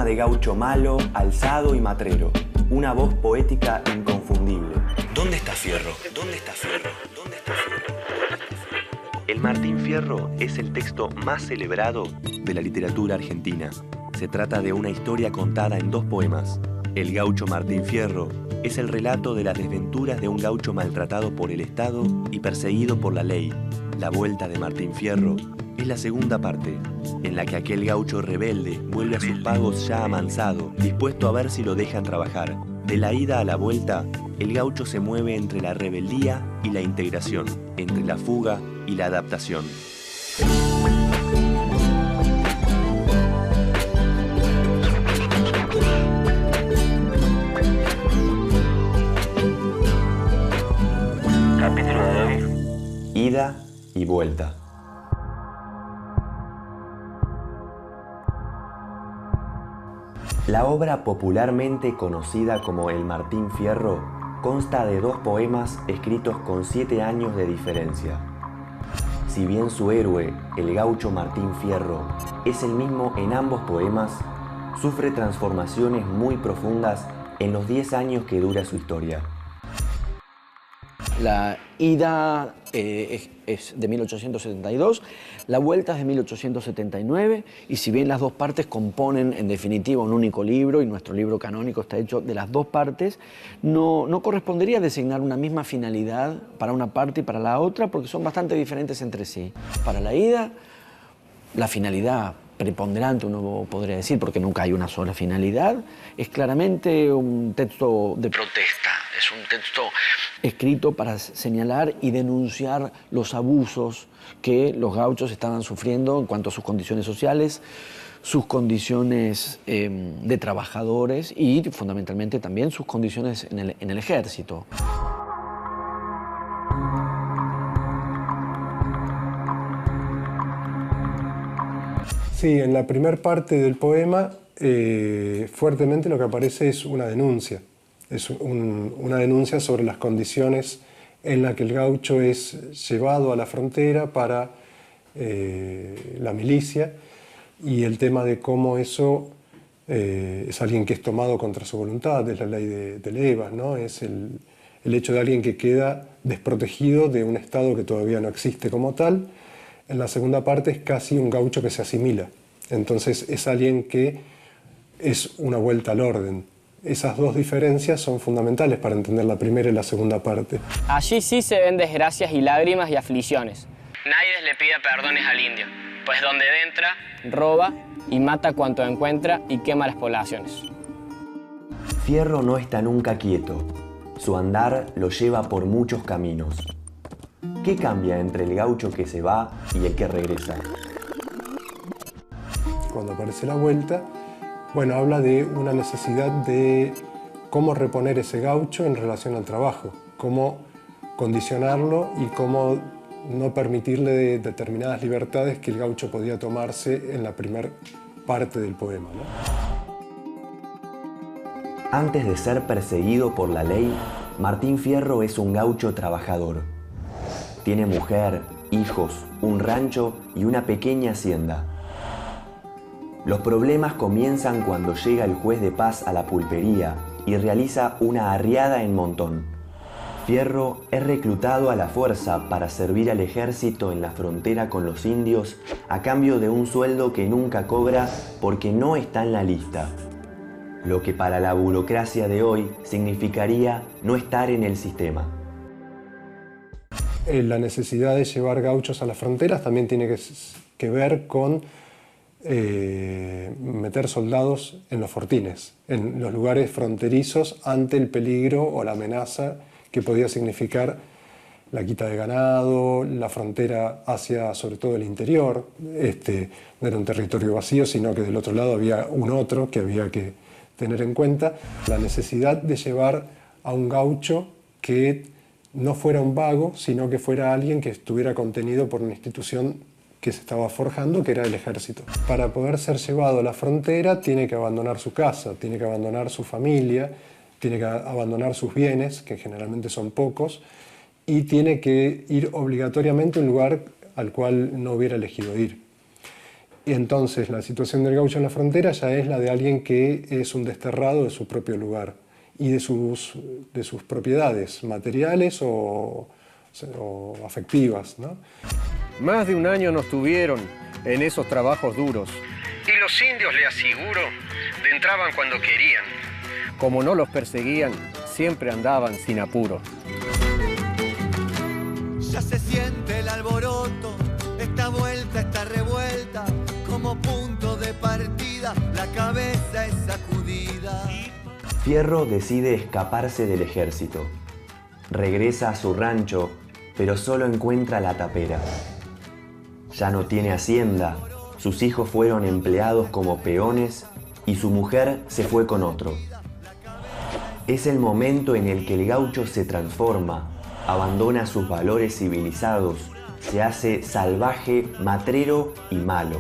de gaucho malo, alzado y matrero. Una voz poética inconfundible. ¿Dónde está Fierro? ¿Dónde está Fierro? ¿Dónde está Fierro? El Martín Fierro es el texto más celebrado de la literatura argentina. Se trata de una historia contada en 2 poemas. El gaucho Martín Fierro es el relato de las desventuras de un gaucho maltratado por el Estado y perseguido por la ley. La vuelta de Martín Fierro es la segunda parte, en la que aquel gaucho rebelde vuelve a sus pagos ya amansado, dispuesto a ver si lo dejan trabajar. De la ida a la vuelta, el gaucho se mueve entre la rebeldía y la integración, entre la fuga y la adaptación. Capítulo de hoy: ida y vuelta. La obra popularmente conocida como El Martín Fierro consta de 2 poemas escritos con 7 años de diferencia. Si bien su héroe, el gaucho Martín Fierro, es el mismo en ambos poemas, sufre transformaciones muy profundas en los 10 años que dura su historia. La ida es de 1872, la vuelta es de 1879, y si bien las 2 partes componen en definitiva un único libro, y nuestro libro canónico está hecho de las 2 partes, no correspondería designar una misma finalidad para una parte y para la otra, porque son bastante diferentes entre sí. Para la ida, la finalidad preponderante, uno podría decir, porque nunca hay una sola finalidad, es claramente un texto de protesta, es un texto escrito para señalar y denunciar los abusos que los gauchos estaban sufriendo en cuanto a sus condiciones sociales, sus condiciones de trabajadores y fundamentalmente también sus condiciones en el ejército. Sí, en la primera parte del poema fuertemente lo que aparece es una denuncia. Es una denuncia sobre las condiciones en las que el gaucho es llevado a la frontera para la milicia, y el tema de cómo eso es alguien que es tomado contra su voluntad, es la ley de Levas, ¿no? Es el hecho de alguien que queda desprotegido de un Estado que todavía no existe como tal. En la segunda parte es casi un gaucho que se asimila, entonces es alguien que es una vuelta al orden. Esas 2 diferencias son fundamentales para entender la primera y la segunda parte. Allí sí se ven desgracias y lágrimas y aflicciones. Nadie le pide perdones al indio, pues donde entra, roba y mata cuanto encuentra y quema las poblaciones. Fierro no está nunca quieto. Su andar lo lleva por muchos caminos. ¿Qué cambia entre el gaucho que se va y el que regresa? Cuando aparece la vuelta, bueno, habla de una necesidad de cómo reponer ese gaucho en relación al trabajo, cómo condicionarlo y cómo no permitirle determinadas libertades que el gaucho podía tomarse en la primera parte del poema, ¿no? Antes de ser perseguido por la ley, Martín Fierro es un gaucho trabajador. Tiene mujer, hijos, un rancho y una pequeña hacienda. Los problemas comienzan cuando llega el juez de paz a la pulpería y realiza una arriada en montón. Fierro es reclutado a la fuerza para servir al ejército en la frontera con los indios a cambio de un sueldo que nunca cobra porque no está en la lista. Lo que para la burocracia de hoy significaría no estar en el sistema. La necesidad de llevar gauchos a las fronteras también tiene que ver con meter soldados en los fortines, en los lugares fronterizos, ante el peligro o la amenaza que podía significar la quita de ganado, la frontera hacia sobre todo el interior. No era un territorio vacío, sino que del otro lado había un otro que había que tener en cuenta. La necesidad de llevar a un gaucho que no fuera un vago, sino que fuera alguien que estuviera contenido por una institución que se estaba forjando, que era el ejército. Para poder ser llevado a la frontera tiene que abandonar su casa, tiene que abandonar su familia, tiene que abandonar sus bienes, que generalmente son pocos, y tiene que ir obligatoriamente a un lugar al cual no hubiera elegido ir. Y entonces la situación del gaucho en la frontera ya es la de alguien que es un desterrado de su propio lugar y de sus propiedades materiales o afectivas, ¿no? Más de un año nos tuvieron en esos trabajos duros. Y los indios, le aseguro, entraban cuando querían. Como no los perseguían, siempre andaban sin apuro. Ya se siente el alboroto, esta vuelta, esta revuelta, como punto de partida, la cabeza es sacudida. Fierro decide escaparse del ejército. Regresa a su rancho, pero solo encuentra la tapera. Ya no tiene hacienda, sus hijos fueron empleados como peones y su mujer se fue con otro. Es el momento en el que el gaucho se transforma, abandona sus valores civilizados, se hace salvaje, matrero y malo.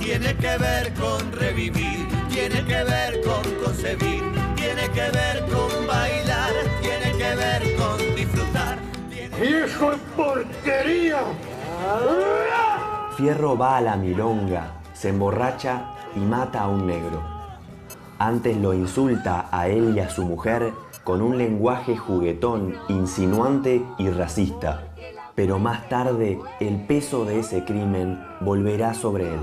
Tiene que ver con revivir, tiene que ver con concebir, tiene que ver con bailar, tiene que ver con disfrutar. ¡Hijo de porquería! Fierro va a la milonga, se emborracha y mata a un negro. Antes lo insulta a él y a su mujer con un lenguaje juguetón, insinuante y racista. Pero más tarde el peso de ese crimen volverá sobre él.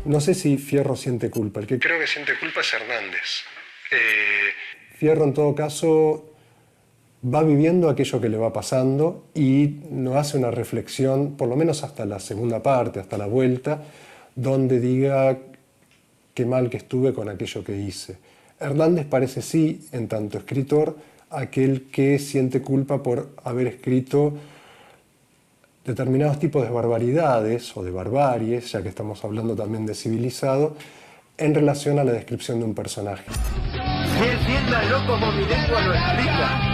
No sé si Fierro siente culpa. El que creo que siente culpa es Hernández. Fierro, en todo caso, va viviendo aquello que le va pasando y no hace una reflexión, por lo menos hasta la segunda parte, hasta la vuelta, donde diga qué mal que estuve con aquello que hice. Hernández parece sí, en tanto escritor, aquel que siente culpa por haber escrito determinados tipos de barbaridades o de barbaries, ya que estamos hablando también de civilizado, en relación a la descripción de un personaje. Entiéndalo como mi lengua lo explica.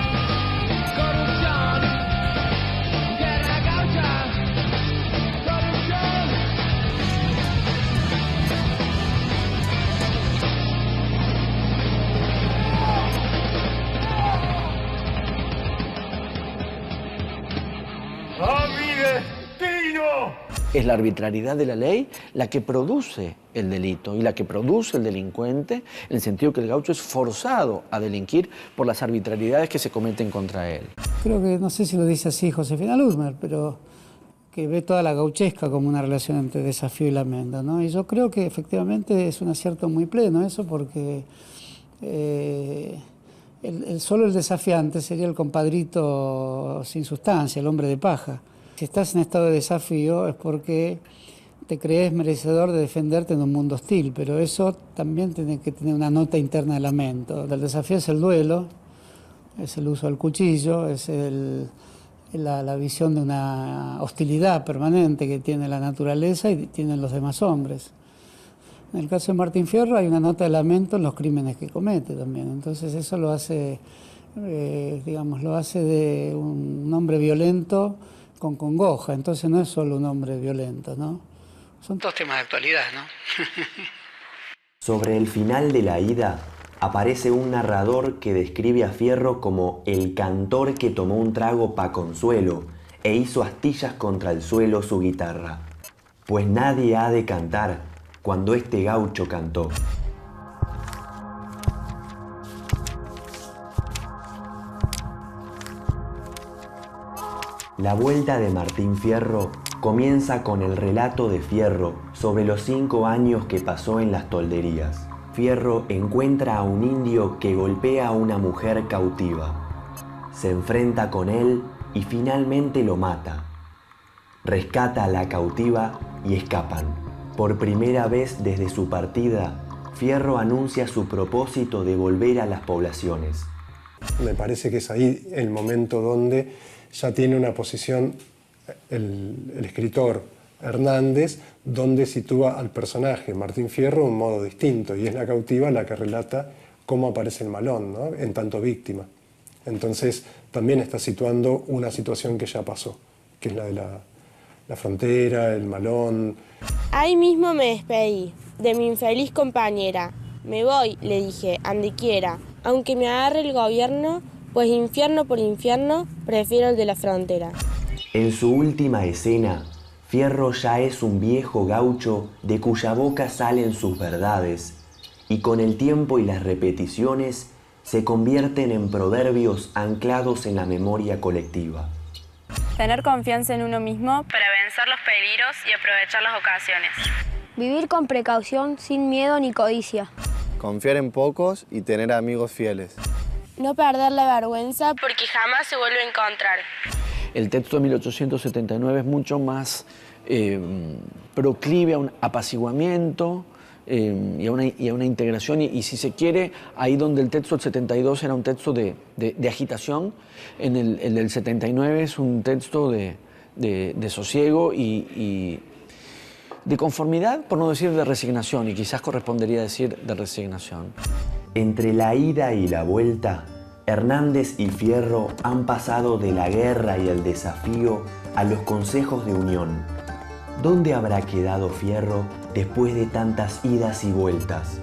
¡A mi destino! Es la arbitrariedad de la ley la que produce el delito y la que produce el delincuente, en el sentido que el gaucho es forzado a delinquir por las arbitrariedades que se cometen contra él. Creo que, no sé si lo dice así Josefina Ludmer, pero que ve toda la gauchesca como una relación entre desafío y lamento, ¿no? Y yo creo que efectivamente es un acierto muy pleno eso, porque solo el desafiante sería el compadrito sin sustancia, el hombre de paja. Si estás en estado de desafío es porque te crees merecedor de defenderte en un mundo hostil, pero eso también tiene que tener una nota interna de lamento. El desafío es el duelo, es el uso del cuchillo, es la visión de una hostilidad permanente que tiene la naturaleza y tienen los demás hombres. En el caso de Martín Fierro hay una nota de lamento en los crímenes que comete también. Entonces eso lo hace, lo hace de un hombre violento con congoja. Entonces no es solo un hombre violento, ¿no? Son todos temas de actualidad, ¿no? Sobre el final de la ida, aparece un narrador que describe a Fierro como el cantor que tomó un trago pa' consuelo e hizo astillas contra el suelo su guitarra. Pues nadie ha de cantar cuando este gaucho cantó. La vuelta de Martín Fierro comienza con el relato de Fierro sobre los 5 años que pasó en las tolderías. Fierro encuentra a un indio que golpea a una mujer cautiva. Se enfrenta con él y finalmente lo mata. Rescata a la cautiva y escapan. Por primera vez desde su partida, Fierro anuncia su propósito de volver a las poblaciones. Me parece que es ahí el momento donde ya tiene una posición el escritor Hernández, donde sitúa al personaje Martín Fierro de un modo distinto, y es la cautiva la que relata cómo aparece el malón, ¿no? En tanto víctima. Entonces también está situando una situación que ya pasó, que es la de la frontera, el malón. Ahí mismo me despedí de mi infeliz compañera. Me voy, le dije, ande quiera. Aunque me agarre el gobierno, pues infierno por infierno prefiero el de la frontera. En su última escena, Fierro ya es un viejo gaucho de cuya boca salen sus verdades, y con el tiempo y las repeticiones se convierten en proverbios anclados en la memoria colectiva. Tener confianza en uno mismo para vencer los peligros y aprovechar las ocasiones. Vivir con precaución, sin miedo ni codicia. Confiar en pocos y tener amigos fieles. No perder la vergüenza porque jamás se vuelve a encontrar. El texto de 1879 es mucho más proclive a un apaciguamiento y a una integración. Y si se quiere, ahí donde el texto del 72 era un texto de agitación, el del 79 es un texto de sosiego y de conformidad, por no decir de resignación, y quizás correspondería decir de resignación. Entre la ida y la vuelta, Hernández y Fierro han pasado de la guerra y el desafío a los consejos de unión. ¿Dónde habrá quedado Fierro después de tantas idas y vueltas?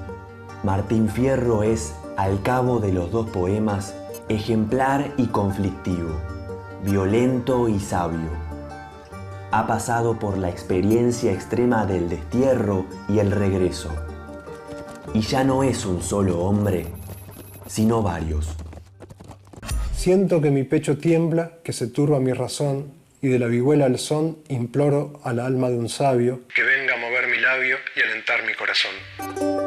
Martín Fierro es, al cabo de los dos poemas, ejemplar y conflictivo, violento y sabio. Ha pasado por la experiencia extrema del destierro y el regreso. Y ya no es un solo hombre, sino varios. Siento que mi pecho tiembla, que se turba mi razón, y de la vihuela al son imploro al alma de un sabio que venga a mover mi labio y alentar mi corazón.